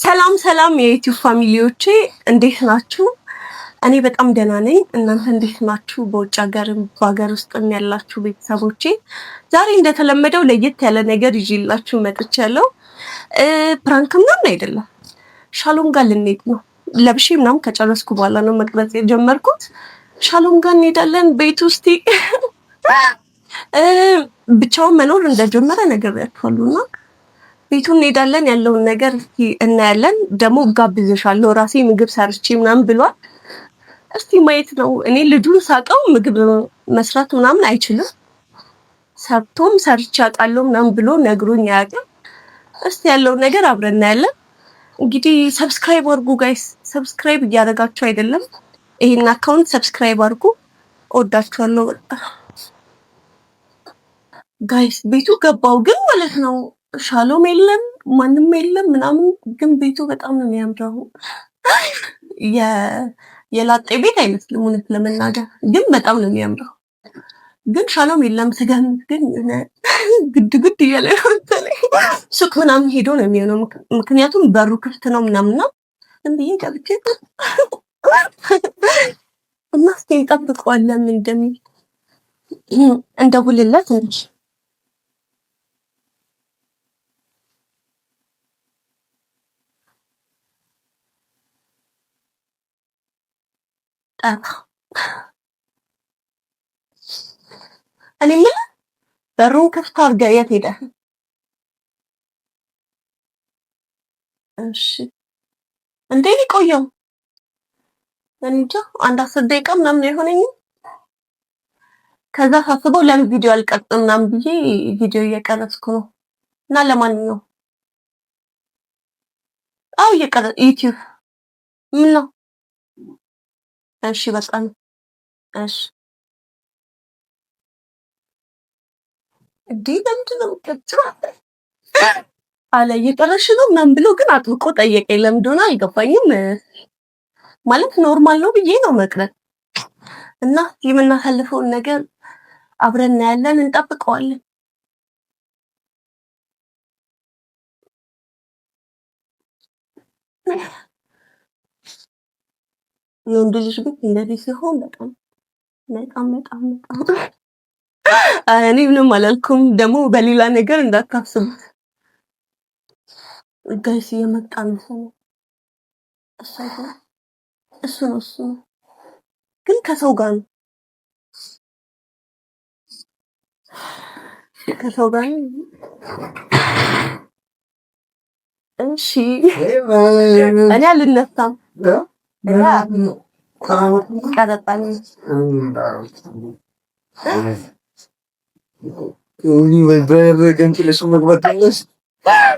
ሰላም ሰላም የዩቲዩብ ፋሚሊዎቼ እንዴት ናችሁ? እኔ በጣም ደህና ነኝ። እናንተ እንዴት ናችሁ? በውጭ ሀገርም በሀገር ውስጥም ያላችሁ ቤተሰቦቼ ዛሬ እንደተለመደው ለየት ያለ ነገር ይዤላችሁ መጥቻለሁ። ፕራንክ ምናምን አይደለም፣ ሻሎም ጋር ልንሄድ ነው። ለብሼ ምናምን ከጨረስኩ በኋላ ነው መቅረጽ የጀመርኩት። ሻሎም ጋር እንሄዳለን። ቤት ውስጥ ብቻውን መኖር እንደጀመረ ነግሬያችኋለሁና ቤቱን እንሄዳለን። ያለውን ነገር እናያለን። ደግሞ ጋብዝሻለሁ ራሴ ምግብ ሰርቼ ምናምን ብሏል። እስቲ ማየት ነው። እኔ ልጁን ሳቀው ምግብ መስራት ምናምን አይችልም። ሰርቶም ሰርቼ አውቃለሁ ምናምን ብሎ ነግሮኝ አያውቅም። እስቲ ያለውን ነገር አብረን እናያለን። እንግዲህ ሰብስክራይብ አድርጉ ጋይስ። ሰብስክራይብ እያደረጋችሁ አይደለም። ይሄን አካውንት ሰብስክራይብ አድርጉ። እወዳችኋለሁ በጣም ጋይስ። ቤቱ ገባው ግን ማለት ነው ሻሎም የለም ማንም የለም ምናምን፣ ግን ቤቱ በጣም ነው የሚያምረው። የላጤ ቤት አይመስልም እውነት ለመናገር፣ ግን በጣም ነው የሚያምረው። ግን ሻሎም የለም ስገምት፣ ግን ግድ ግድ እያለ ሱቅ ምናምን ሄዶ ነው የሚሆነው። ምክንያቱም በሩ ክፍት ነው ምናምን ነው። ዝም ብዬ ገብቼ እና እስኪ እንጠብቀዋለን እንደሚል እንደውልለት እንጂ እኔ ምን በሩን ክፍት አድርገህ የት ሄደህ? እሺ እንዴ ሊቆየው እንጃ አንድ 10 ደቂቃ ምናምን አይሆነኝም። ከዛ ሳስበው ለምን ቪዲዮ አልቀርጽም ምናምን ብዬ ቪዲዮ እየቀረጽኩ ነው። እና ለማንኛውም እየቀረጽ ዩቲዩብ ምን ነው? እሺ በቃ ነው። እሺ እንዴ ለምንድን ነው የምትቀጥረው አለ። እየቀረሽ ነው ምናምን ብሎ ግን አጥብቆ ጠየቀኝ። ለምን እንደሆነ አልገባኝም። ማለት ኖርማል ነው ብዬ ነው መቅረት እና የምናሳልፈውን ነገር አብረን እናያለን፣ እንጠብቀዋለን። የወንድ ልጅ ግን እንደዚህ ሲሆን በጣም በጣም በጣም በጣም እኔ ምንም አላልኩም። ደግሞ በሌላ ነገር እንዳታስቡት ጋይስ። እየመጣ ነው እሱ ነው ግን ከሰው ጋር ነው ከሰው ጋር ነው። እሺ እኔ አልነሳም። ቀረጣኝ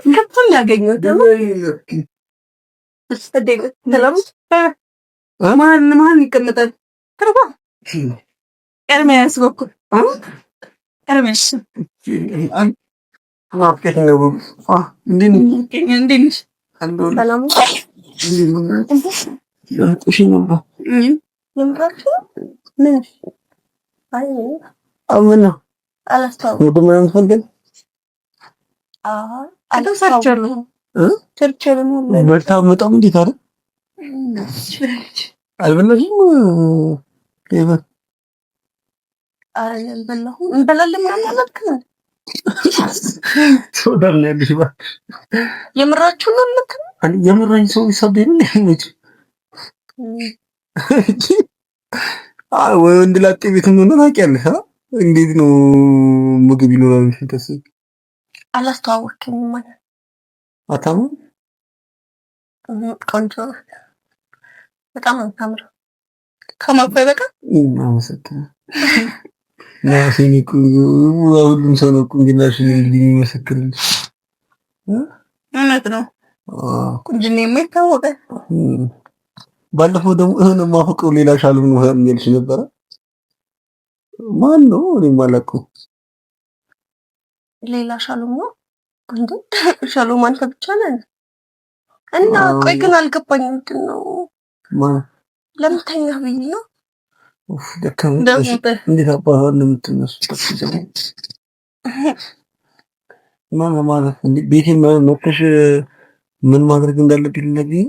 ከቱን ያገኘው ደግሞ ማን ይቀመጣል? ተርባ ኤርሚያስ በኩል ኤርሚያስ የምራችሁ ነው ልክ የምራኝ ሰው ይሰደኝ ነው ወይ ወንድ ላጤ ቤት ምን ነው ታውቂያለሽ? እንዴት ነው ምግብ ይኖራል? ሽንተስ አላስተዋወቅኝም ማለት አታሙ ቆንጆ በጣም ነው የምታምረው። ከማባይ በቃ አመሰግናለሁ። ናሲኒኩ ሁሉም ሰው ነው ቁንጅናሽ የሚመሰክርልሽ። እውነት ነው ቁንጅና የማይታወቀ። ባለፈው ደግሞ እኔ ማፈቀው ሌላ ሻሎም ነው የሚልሽ ነበር። ማን ነው? እኔ ማለቁ ሌላ ሻሎም ነው እንዴ? ሻሎም አንተ ብቻ ነህ እና ቆይ ግን አልገባኝም። ምንድን ነው ማለት ለምተኛ ብዬ ነው እንዴት አባህ እንደምትነሱት ማማ ማለት ቤቴ መጥተሽ ምን ማድረግ እንዳለብኝ ልነግርህ?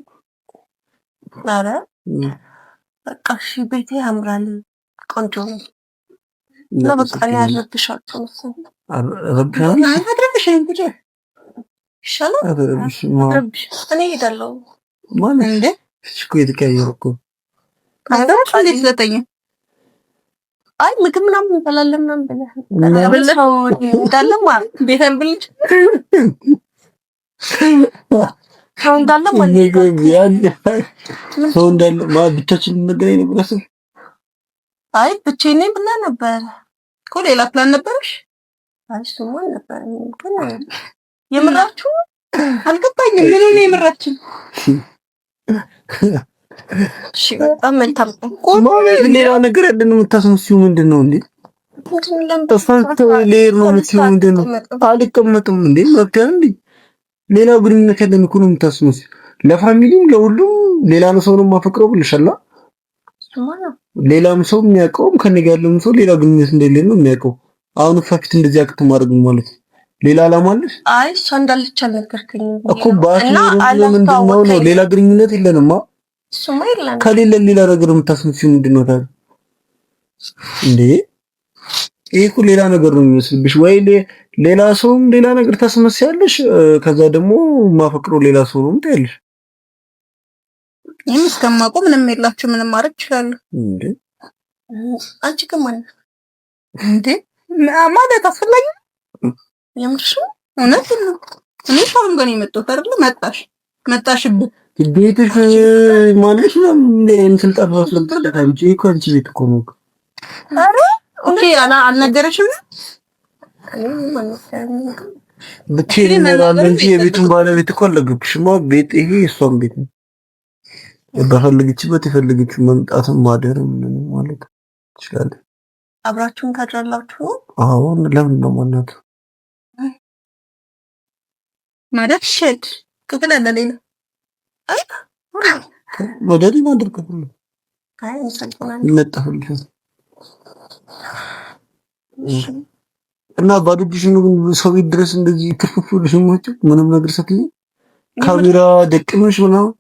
ኧረ በቃ እሺ፣ ቤቴ ያምራል፣ ቆንጆ ነው። በቃ እኔ አልረብሻችሁም። እኔ እሄዳለሁ ማለት እንደ እኮ የተቀያየሩ እኮ አይ ምግብ ምናምን እንበላለን ምናምን ብለህ ሰው እንዳለ ማለት ቤተን ብልጭ ሰው እንዳለ ማለት ሰው እንዳለ ብቻችንን መገናኘት ነበር ያሰብሽ? አይ ብቻዬን ነኝ ብለህ ነበር እኮ። ሌላ ፕላን ነበርሽ? አይ እሱማ አልነበረም። ግን የምራችሁ አልገባኝም። ምን ነው የምራችሁ? እሺ በጣም መልካም። ሌላ ነገር ያለን የምታስመስይው ምንድን ነው እንዴ? ተፋልቶ ሌር ነው የምትይው ምንድን ነው? አልቀመጥም እንዴ መብት እንዴ? ሌላ ግንኙነት ያለን እኮ ነው የምታስመስይው። ለፋሚሊም ለሁሉም ሌላ ነው ሰው ነው የማፈቅረው ብለሻላ። ሌላም ሰው የሚያውቀውም ከኔ ጋር ያለውም ሰው ሌላ ግንኙነት እንደሌለ ነው የሚያውቀው። አሁን ፋክት እንደዚህ አክት ማድረግ ማለት ሌላ አላማ አለሽ? አይ እሷ እንዳለች አልነገርከኝም እኮ ባትኖር ምንድን ነው ሌላ ግንኙነት የለንማ። እሱማ የለንም። ከሌለ ሌላ ነገር የምታስመስይው ምንድን ነው ታዲያ እንዴ? ይሄ እኮ ሌላ ነገር ነው የሚመስልብሽ። ወይ ሌላ ሰውም ሌላ ነገር ታስመስያለሽ፣ ከዛ ደግሞ ማፈቅረው ሌላ ሰው ነው ትያለሽ። ይሄን እስከማውቀው ምንም የላችሁ፣ ምንም ማድረግ እችላለሁ እንዴ? አንቺ ከማን እንዴ ማለት አስፈላጊ የምርሽ እውነት ነው? እኔ ታም ጋር የመጣሁት አይደል? መጣሽብኝ ቤትሽ ማለት ነው እንዴ? ስልጣን ወስለምጣለህ አንቺ እኮ አንቺ ቤት እኮ ነው። አረ ኦኬ አልነገረሽም? ብቻዬን እኖራለሁ እንጂ የቤቱን ባለቤት እኮ አልነገርኩሽም። ቤት ይሄ እሷም ቤት ነው። በፈለገችበት የፈለገችው መምጣትም ማደርም ማለት ትችላለህ። አብራችሁን ታድራላችሁ? አዎ። ለምን ነው ማለት ማለት ሸድ ክፍል አለ ሌላ አይ ወደዲ ማድረግ ክፍል አይ እንሰጥናል ይመጣልሽ እና ባዶብሽ ነው ሰው ቤት ድረስ እንደዚህ ክፍፍ ብለሽ ምንም ነገር ሳትይ ካሜራ ደቅነሽ ምናምን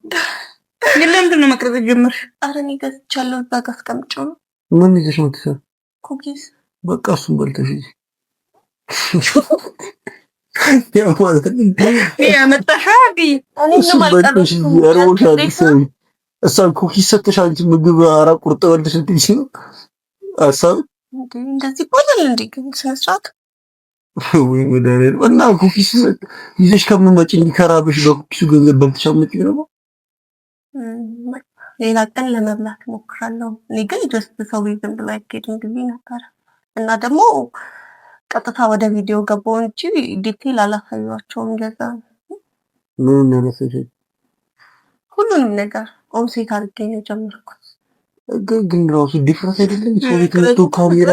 ለምንድን ነው መቅረጽ ጀመርሽ? ኧረ እኔ ገዝቻለሁ እዛ ጋር አስቀምጬው ነው። ምን ይዘሽ መጥተሽ? ኩኪስ በቃ እሱን በልተሽ ያው ማለት ነው ያመጣሽው እሷን ኩኪስ ሰጥተሽ አንቺ ምግብ አራት ቁርጥ በልተሽ እንትን ነው አሳብ እንደዚህ ቆለል እንዴ? ግን ስነ ስርዓት ወይ ወደሬ እና ኩኪስ ይዘሽ ከምትመጪ እንዲከራብሽ በኩኪሱ ገንዘብ በልተሻመጪ ነው። ሌላ ቀን ለመብላት ሞክራለሁ። እኔ ግን ጀስት ሰው ቤት ዝም ብሎ አይኬድም ጊዜ ነበር እና ደግሞ ቀጥታ ወደ ቪዲዮ ገባሁ እንጂ ዲቴል አላሳየኋቸውም። እንደዛ ምን ያለፈሽ ሁሉንም ነገር ኦንሴት አድርጌ ነው የጀመርኩት። ግን ራሱ ዲፍረንስ አይደለም ሰው ቤት መጥቶ ካሜራ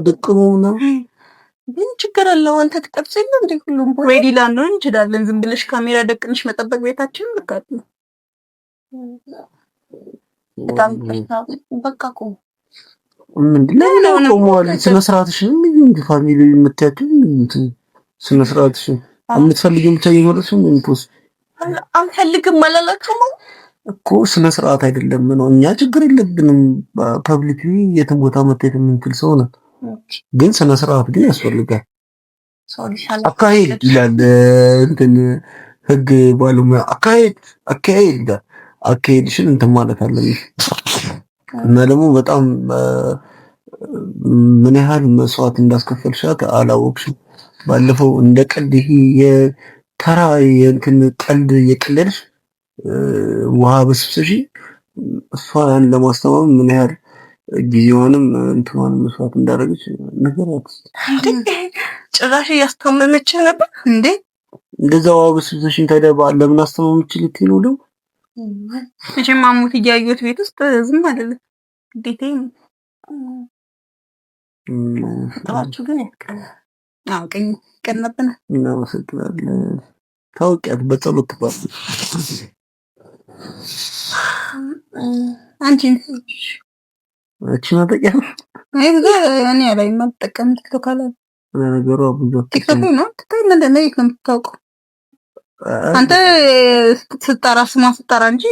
ደቅኖ ነው። ግን ችግር አለው አንተ ትቀርጽ የለ እንዴ? ሁሉም ሬዲ ላንሆን እንችላለን። ዝም ብለሽ ካሜራ ደቅንሽ መጠበቅ ቤታችንን ልካት ነው። በጣም በቃ ቆም ምንድነው ነው ቆሟል። ስነ ስርዓትሽን እንጂ ፋሚሊ የምትያችሁ ስነ ስርዓትሽን የምትፈልጊው ብቻ እየወረድሽ ምን ፖስት አንፈልግም አላላችሁም እኮ ስነ ስርዓት አይደለም ነው። እኛ ችግር የለብንም ፐብሊክ የትም ቦታ መታየት የምንችል ሰው ነን። ግን ስነ ስርዓት ግን ያስፈልጋል። አካሄድ ይላል እንትን ህግ ባለሙያ አካሄድ አካሄድሽን እንትን ማለት አለብሽ። እና ደግሞ በጣም ምን ያህል መስዋዕት እንዳስከፈልሻት አላወቅሽም። ባለፈው እንደ ቀልድ ይሄ የተራ የእንትን ቀልድ የቀለድሽ ውሃ በስብሰሽ እሷን ለማስተማም ምን ያህል ጊዜዋንም እንትዋን መስዋዕት እንዳደረገች ነገራት። ጭራሽ እያስታመመች ነበር እንዴ? እንደዛ ውሃ በስብሰሽን ታዲያ ለምን አስተማመች ልትይ ነው ደግሞ? መቼም ማሙት እያየሁት ቤት ውስጥ ዝም አይደለም ግዴታዬ ነው። ታዋችሁ ግን ያስቀናል። አዎ ቀናብና እናመሰግናለን። ታውቂያት በጸሎት ትባል አንቺ እቺ ማጠቂያ አይ ብዙ እኔ ላይ ማጠቀም ቲክቶክ አለ ነገሩ ብዙ ቲክቶክ ነው ትታይ ለምን ነው የምታውቀው? አንተ ስትጠራ ስማ ስትጠራ እንጂ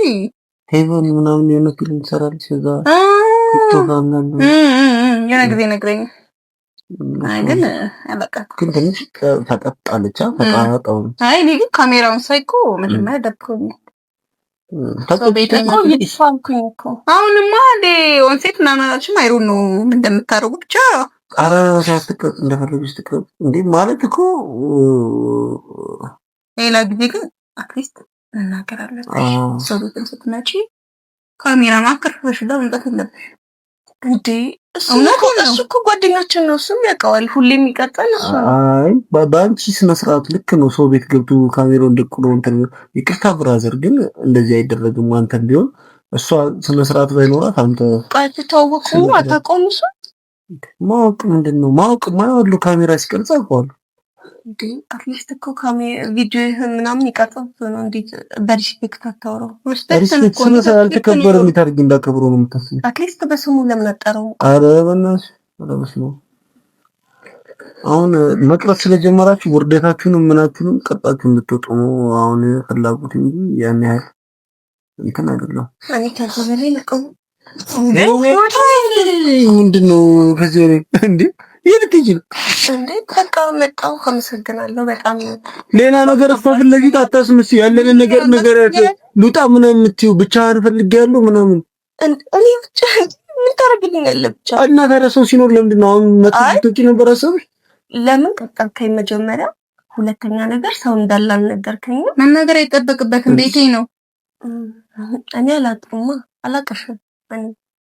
ሄቨን ምናምን የሆነ ፊልም ትሰራለች እዛ ቲክቶክ ምናምን የሆነ ጊዜ ነግረኝ። አይ ግን በቃ ግን ትንሽ ፈጠጣለች ፈጣጣው። አይ እኔ ግን ካሜራውን ሳይኮ መጀመሪያ ደብቆኝ አሁንማ እንደ ኦንሴት ምናምናችሁም አይሮን ነው እንደምታደርጉ ብቻ። ኧረ ሳትቀጥ እንደፈለገች ትቀጥ እንዴ ማለት እኮ ሌላ ጊዜ ግን አትሊስት እናገራለን። ሰው ቤትን ስትመጪ ካሜራ ማከርፈሽ ለምንጠት እንደብሽ እንዴ እሱ እኮ ጓደኛችን ነው፣ እሱም ያውቀዋል። ሁሌም ይቀጣል እሱ። አይ በአንቺ ስነ ስርዓት ልክ ነው። ሰው ቤት ገብቶ ካሜራውን ደቅኖ እንትን ይቅርታ ብራዘር፣ ግን እንደዚህ አይደረግም። አንተም ቢሆን እሷ ስነ ስርዓት ባይኖራት አንተ ተዋወቁ አታውቀውም። እሱ ማወቅ ምንድነው ማወቅ ማይወሉ ካሜራ ሲቀርጽ አውቀዋለሁ እንዴ። አትሊስት እኮ ቪዲዮ ምናምን ይቀርጻል ነው። እንዴት በሪስፔክት አታወራው? ሪስፔክት ስነ ስርዓት አልተከበረ የሚታርግ እንዳከብሮ ነው የምታስበው። አትሊስት በስሙ ለምን አጠራው? አረ በእናትሽ በስሙ አሁን መቅረጽ ስለጀመራችሁ ውርደታችሁንም ምናችሁንም ቀጣችሁ እንድትወጡ ነው አሁን ፍላጎት እንጂ ያን ያህል እንትን አይደለም። እኔ ከዚህ በላይ ልቀው ምንድነው ከዚህ በላይ እንዴ? የልትጂ እንዴ በቃ መጣው። አመሰግናለሁ በጣም። ሌላ ነገር ፊት ለፊት አታስመስይ። ያለን ነገር ሉጣ ምን የምትይው ብቻህን ፈልጌያለሁ ምናምን እኔ ብቻ ምን ታረግልኛለህ? ብቻ እና ታዲያ ሰው ሲኖር ለምንድን ነው አሁን መጥቶት ነበር አሰብሽ? ለምን ቀጠልከኝ? መጀመሪያ ሁለተኛ ነገር ሰው እንዳለ አልነገርከኝም። መናገር አይጠበቅበትም። ቤቴ ነው። እኔ አላቅሽም።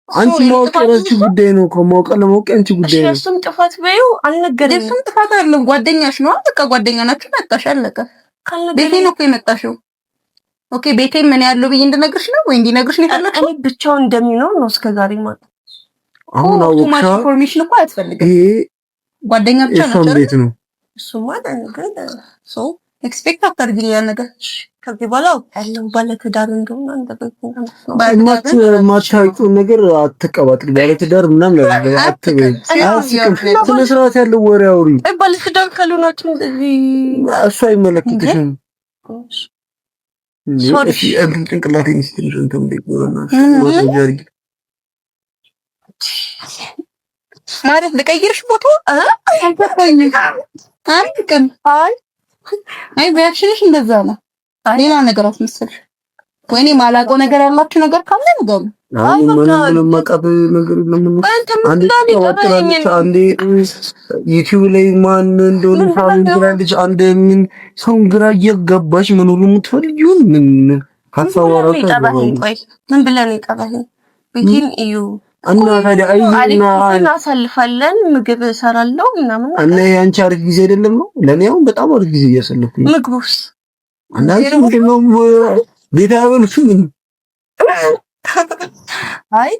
አንቺ ማወቅ የራስሽ ጉዳይ ነው። ከማወቅ ለማወቅ አንቺ ጉዳይ ነው። እሱም ጥፋት በይው አልነገረኝም። እሱም ጥፋት አለው። ጓደኛሽ ነው። በቃ ጓደኛ ናችሁ። መጣሽ አለቀ። ቤቴ ነው እኮ የመጣሽው። ኦኬ ቤቴ ምን ያለው ብዬ እንድነግርሽ ነው ወይ እንዲነግርሽ ነው የፈለግሽው? እኔ ብቻውን እንደሚኖር ነው እስከዛሬ ማለት። አሁን አውቅሻ ኢንፎርሜሽን እኮ አያስፈልግም። ጓደኛ ብቻ ነው ቤት ነው እሱማ። ግን ሰው ኤክስፔክት አታርጊ ያ ነገር። ከዚህ በኋላ ያለው ባለትዳር እንደሆነ እንደበኩ ማታውቂውን ነገር አትቀባጥሪ። ባለትዳር ምናምን ነገር አትበይ። ስነ ስርዓት ያለው ወሬ አውሪ። ባለትዳር ካልሆናችሁ እንደዚህ እሱ አይመለከትሽም። ሶሪ ጭንቅላቴን ስትል እንትን ማለት ልቀይርሽ ቦታ አይ ሪአክሽንሽ እንደዛ ነው። ሌላ ነገር አትመስልሽ። ወይኔ ማላውቀው ነገር ያላችሁ ነገር ካለ ነው። አይ ምንም ማቀብ ነገር ለምን አንዴ ዩቲዩብ ላይ ማን እንደሆነ ታውቃለች። አንድ ምን ሰው ግራ እየገባሽ መኖሩ የምትፈልጊው ምን ሀሳባራው ምን ብለን ይቀባኝ ቤቲን እዩ እና ታዲያ አይና እናሳልፋለን። ምግብ እሰራለሁ ምናምን እና ያንቺ አሪፍ ጊዜ አይደለም ነው? ለኔ አሁን በጣም አሪፍ ጊዜ እያሳለፍኩኝ። ምግቡስ አንዳንዴ ምንድነው ቤት አያበሉሽም? አይ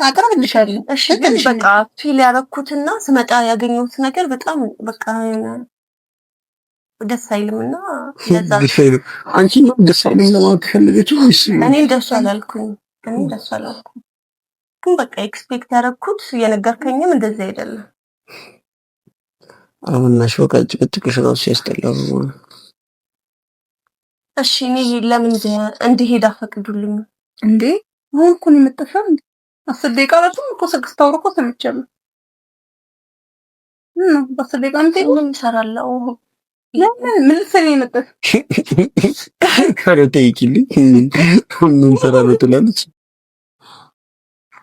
አቀርብልሻለሁ። እሺ ግን በቃ ፊል ያደረኩትና ስመጣ ያገኘሁት ነገር በጣም በቃ ደስ አይልምና ለዛ አንቺ ነው ደስ አይልም ለማለት ፈልገችው ወይስ? እኔ ደስ አላልኩኝ። ግን በቃ ኤክስፔክት ያደረኩት የነገርከኝም እንደዚህ አይደለም። አሁን ናሽወቃ ጭቅጭቅሽ ራሱ ያስጠላው። እሺ እኔ ለምን እንድሄድ አፈቅዱልኝ እንዴ? አሁን እኮ ነው የመጣሽው እንዴ? 10 ደቂቃ ራሱም እኮ ስልክ ስታወሩ እኮ ሰምቻለሁ። በ10 ደቂቃ ምን እሰራለሁ? ምን ልትሰሪ የመጣሽ? ጠይቂልኝ። ምን እሰራለሁ ትላለች።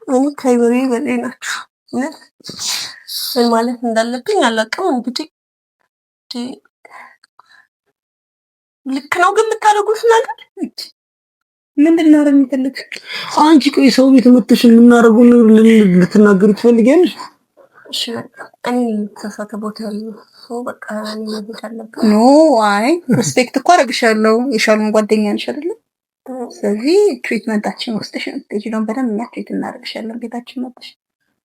እኔ ከይበሬ በላይ ናችሁ። ምን ማለት እንዳለብኝ አላውቅም። እንግዲህ ልክ ነው ግን የምታደርጉት ነገር ምንድን ነው? የሚፈልግ አንቺ ቆይ ሰው ቤት መጥተሽ የምናደርገው ልትናገሪ ትፈልጊያለሽ? እሺ እኔ ተሳተ ቦታ ያለው ሰው በቃ እኔ ማለት አለብኝ። ኖ አይ ሪስፔክት እኮ አደርግሻለሁ። የሻሉን ጓደኛ ነሽ አይደል? ስለዚህ ትሪትመንታችን ወስደሽ እንጂ ነው በደንብ እኛ ትሪት እናደርግሻለን። ቤታችን መጥተሽ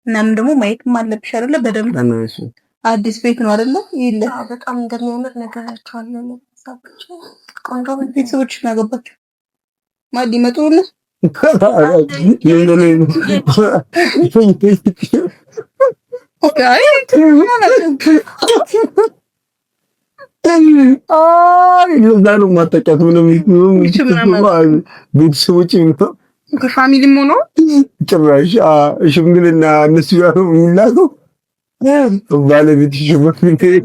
እናም ደግሞ ማየትም አለብሽ አይደለ? በደንብ አዲስ ቤት ነው አይደለ? ይለ በጣም እንደሚያምር ነገራቸዋለሁ። ለሳብች ቆንጆ ቤተሰቦች ናገባቸው ማዲ መጡና ነው ማጠቃት ምንም ቤተሰቦች ፋሚሊም ሆኖ ጭራሽ ሽምግልና እነሱ ጋር ነው የሚላከው። ባለቤት ሽምግልና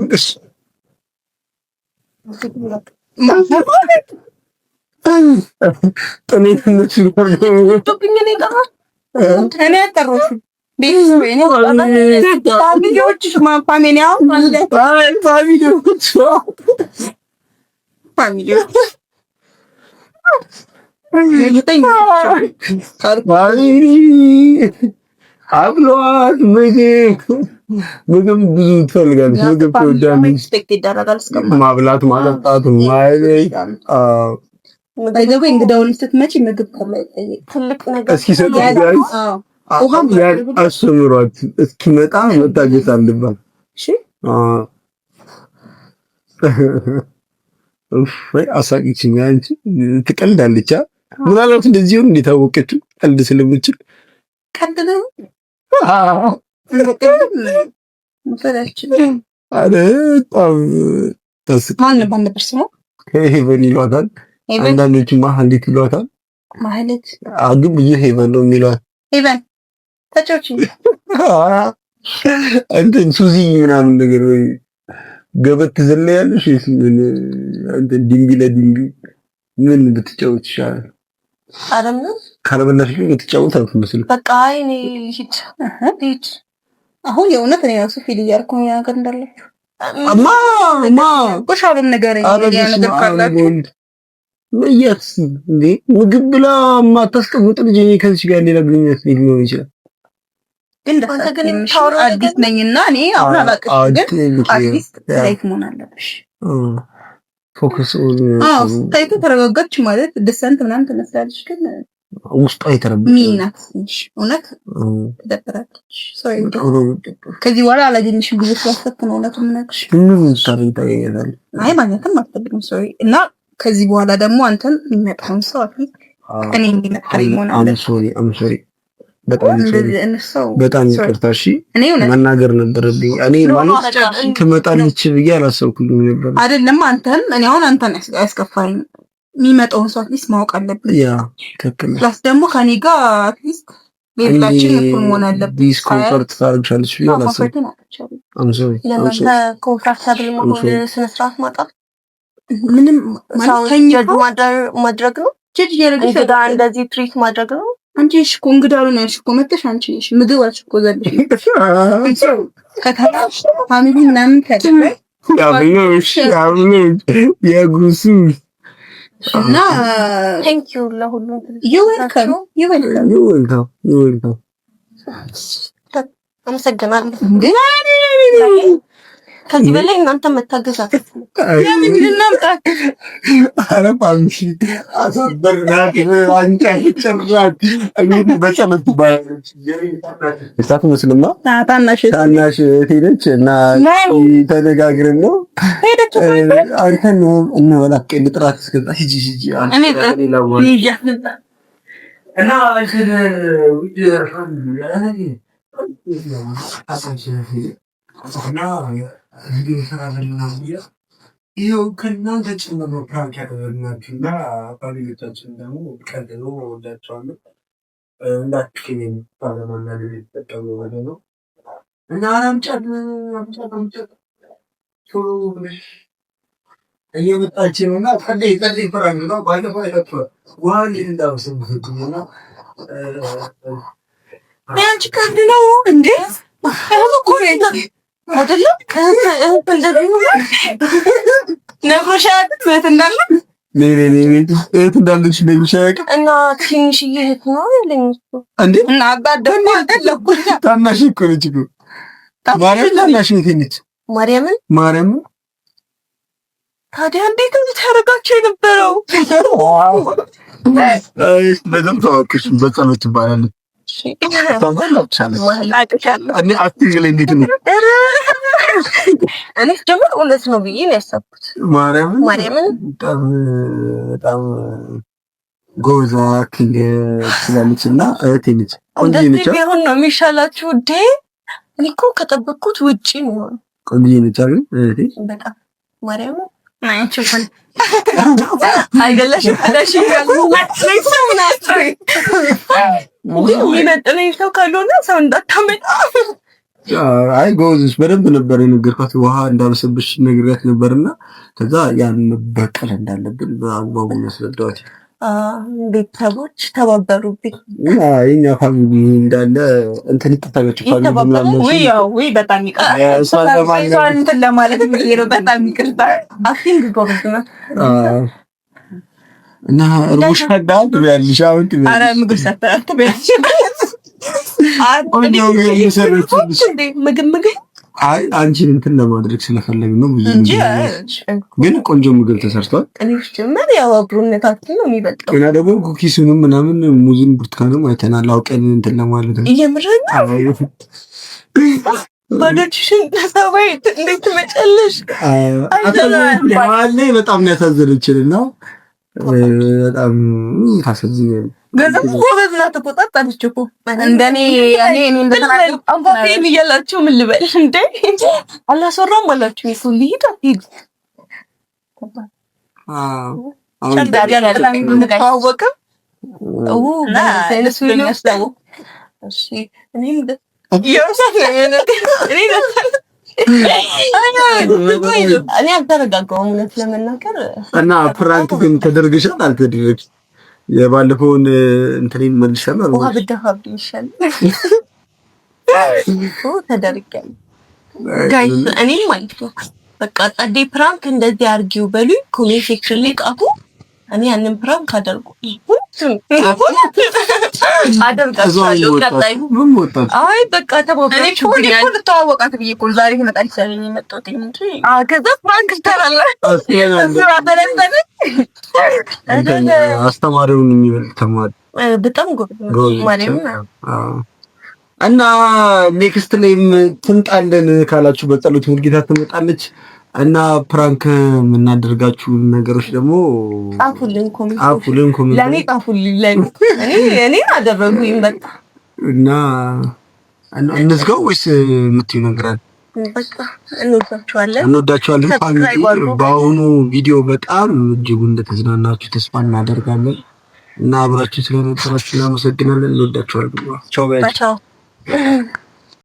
አብሏት ምግብ ብዙ ትፈልጋለች። ምግብ ትወዳለች። ማብላት ማጠጣት እንግዳውን ስትመጪ ምግብ ትልቅ ነገር አስተምሯት እስኪመጣ መታገስ አለባት። አሳቂችኝ። አንቺ ትቀልዳለች። ምናልባት እንደዚህ ሆን እንደታወቀችው ቀልድ ስለምችል ቀልድ ነው። ማን ነበር ስሙ? ሄቨን ይሏታል። አንዳንዶቹ ማህሌት ይሏታል። ማህሌት ግን ብዙ ሄቨን ነው የሚሏት። ሄቨን ተጫውቺ እንትን ሱዚ ምናምን ነገር ወይ ገበት ትዘለያለሽ ወይስ ምን? እንትን ድንቢ ለድንቢ ምን ብትጫወት ይሻላል? አረም ካለበላሽ ግን ብትጫወት አትመስልም። በቃ እኔ ልሂድ። አሁን የእውነት እኔ ራሱ ፊል እያልኩ ነው ነገር እንዳላችሁ ቁሻሉም ነገር ለየት እንዴ ምግብ ብላ ማታስቀምጥ ልጅ ከዚህ ጋር ሌላ ግንኙነት ሊሆን ይችላል። ግን አዲስ ነኝና እኔ አሁን አላውቅም። ግን አዲስ ላይክ መሆን አለብሽ። ፎከስ ታይቶ ተረጋጋች ማለት ደሰንት ምናምን ትመስላለች፣ ግን ውስጧ የተረበሸ ሚናት ትንሽ እውነት ተደበራለች። ሶሪ ከዚህ በኋላ አላገኝሽም ብዬሽ ስላሰብኩ ነው እውነቱን የምነግርሽ። አይ ማለትም አልፈልግም ሶሪ። እና ከዚህ በኋላ ደግሞ አንተን የሚመጣውን ሰው አትሊት እኔ እንዲመጣኝ መሆን አለበት። አም ሶሪ በጣም ይቅርታ። እሺ መናገር ነበረብኝ። እኔ ማለት ትመጣለች ብዬ አላሰብኩኝም ነበር። አይደለም አንተን እኔ አሁን አንተን ያስከፋኝ የሚመጣውን ሰው አትሊስት ማወቅ አለብን። ያ ትክክል። ፕላስ ደግሞ ከኔ ጋር አትሊስት ቤታችን እኩል መሆን አለበት። ዲስኮምፎርት ታርግሻለች ብዬ አላሰብኩም። አም ሶሪ ለእናንተ ኮምፎርታብል መሆን ስነ ስርዓት ማጣት ምንም ማለት ማድረግ ነው። እንግዳ እንደዚህ ትሪት ማድረግ ነው። አንቺ እሺ እኮ እንግዳ ነው ያልሽ እኮ መተሽ አንቺ እሺ ምግብ አልሽ እኮ ዘለሽ ከተላሽ ፋሚሊ ምናምን ከደረ ያብሉሽ የጉሱ እና ቴንክ ዩ ለሁሉም ዩ ዌልካም አመሰግናለሁ። ከዚህ በላይ እናንተ መታገዝ አትችሉም። ታናሽ ሄደች እና ተነጋግረን ነው አንተን እንበላቅ ልጥራት እስከዛ ሂጂ ይኸው ከእናንተ ጭምር ነው ፕራንክ ያደረግናችሁ እና ፋሚሊዎቻችን ደግሞ ቀልዶ ወዳቸዋለሁ እንዳትክኝ ባለማና የተጠቀሙ ወደ ነው እና አምጫት ቶሎ ብለሽ እየመጣች ነው እና ጸደይ ፕራንክ ነው። ባለፈው አይታችኋል። ውሃ እንዴት እንዳወሰንኩትና አንቺ ቀልድ ነው እንዴ? አይደለም ነግሮሻል እህት እንዳለች እህት እንዳለች ነግሮሻል። እና ትንሽዬ እህት ነው ያለኝ እንዴ? እና አባት ደግሞ አይደለም ታናሽ እኮ ነች እኮ ማርያም ታናሽ ነች። ማርያምን ታዲያ እንዴት ነው ታረጋቸው የነበረው? በደምብ ታወቅሽ በጸሎት ትባላለች። እኔ ጀምር እውነት ነው ብዬ ነው ያሰብኩት። ማርያምን በጣም ጎበዝ አክቲንግ ትችላለች እና እህቴ ነች። እንደዚህ ቢሆን ነው የሚሻላችሁ። እኔ እኮ ከጠበቅኩት ውጪ ነው። ቆንጆ ነች አይደል እህቴ? በጣም ማርያምን አይችልም አይደለሽም አዳሽ የሚመጥነኝ ሰው ካልሆነ ሰው እንዳታመጣ። አይ ጎዝሽ በደንብ ነበር የነገርኳት። ውሃ እንዳልሰብሽ ነግሬያት ነበርና ከዛ ያን በቀል እንዳለብን በአግባቡ መስለደዋት። ቤተሰቦች ተባበሩብኝ። የኛ ፋሚሊ እንዳለ እንትን ይቀጣላችሁ ፋሚሊ ምናምን ወይ በጣም ይቀጣል እንትን ለማለት ነው። በጣም ይቅርታ አክቲንግ ጎበዝ ነው እና እርሙሽ አዳም ትበያለሽ። አሁን ትበያለሽ። ኧረ ምግብ ሰጠህ ትበያለሽ። ምግብ አይ አንቺን እንትን ለማድረግ ስለፈለግን ነው እንጂ ግን ቆንጆ ምግብ ተሰርቷል። እኔስ ጀመር ያው አብሮነታችን ነው የሚበልጠው። እና ደግሞ ኩኪሱንም ምናምን ሙዝን ብርቱካንም አይተናል። አውቀን እንትን ለማለት ነው። እየምረን ባዶችሽን ተሰባይ እንዴት ትመጫለሽ? አይ በጣም ነው ያሳዘነችልና በጣም ታሳዝኛለች። ገንዘብ ጎበዝ ናት እኮ ጠጣች እኮ እንደኔ እንደተናገርኩ አንፋቴን እያላችሁ ምን ልበል እንዴ? አላሰራም አላችሁ ይሱ ሊሄድ አትሄድ እኔ አልተረጋጋሁም እውነት ለመናገር እና ፕራንክ ግን ተደርገሻል አልተደረግሽ? የባለፈውን እንትኔን መልሻለሁ። ውሃ ብደፋብኝ ይሻላል። ተደርጋለሁ ጋይስ። እኔም ማለት ነው በቃ ጸዴ ፕራንክ እንደዚህ አድርጊው በሉኝ ኮሜንት ሴክሽን ላይ ጻፉ። እኔ ያንን ፕራንክ አደርጋለሁ። አይ በቃ ተባብራችሁ እኔ እኮ ልተዋወቃት ብዬሽ እኮ ዛሬ ትመጣለች ስለኝ የመጣሁት እንጂ ከዛ ፕራንክ ትሰራለህ። አስተማሪውን የሚበልጥ ተማሪ በጣም ጎበዝ ማለት ነው። እና ኔክስት ላይም ትምጣለን ካላችሁ በጸሎት ሙልጌታ ትመጣለች። እና ፕራንክ የምናደርጋችሁ ነገሮች ደግሞ ጻፉልን ኮሜንት ለኔ ጻፉልኝ። እኔ አደረጉኝ በቃ እና እንዝጋው ወይስ የምትይው ነገር አለ? በቃ እንወዳችኋለን። ፋሚሊ በአሁኑ ቪዲዮ በጣም እጅጉን እንደተዝናናችሁ ተስፋ እናደርጋለን እና አብራችሁ ስለነበራችሁ እናመሰግናለን። እንወዳችኋለን። ቻው ባይ ቻው።